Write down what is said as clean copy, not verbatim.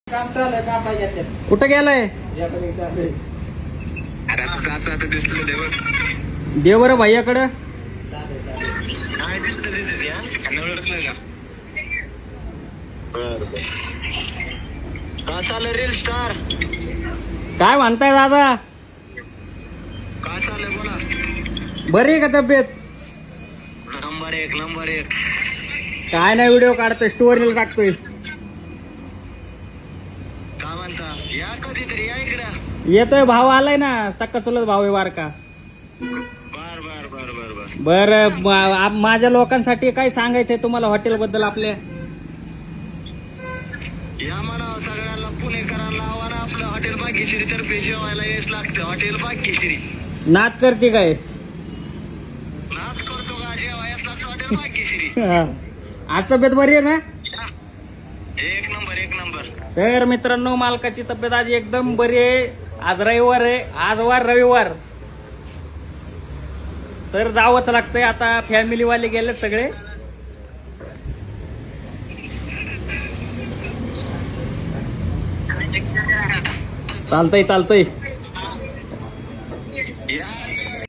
काम चालू आहे, काम पाहिजे कुठं गेलाय दिसलं देव बरं भैयाकडं. काय दिसतं ओळखलं का? बर का चाललं रील स्टार? काय म्हणताय दादा? काय चाललंय बोला. बरी आहे का तब्येत? नंबर एक नंबर एक. काय नाही, व्हिडिओ काढतोय, स्टोरीला टाकतोय. काय म्हणता? या कधीतरी या इकडं. येतोय, भाव आलाय ना, सक्का चुलत भाव आहे बारका. बर बर बर बर बर. बर माझ्या लोकांसाठी काय सांगायचंय तुम्हाला हॉटेल बद्दल आपल्या? या म्हणा सगळ्यांना पुणेकरांना आव्हान, आपलं हॉटेल भाग्यश्री तर्फे जेवायला यायच लागतं. हॉटेल भाग्यश्री. नाद करते काय? नाच करतो का? जेवायच लागतं हॉटेल भाग्यश्री. आज तब्येत बरी आहे ना? एक नंबर एक नंबर. तर मित्रांनो, मालकाची तब्येत आज एकदम बरी आहे. आज रविवार आहे, आज वार रविवार, तर जावंच लागतंय. आता फॅमिलीवाले गेले सगळे. चालतंय चालतंय.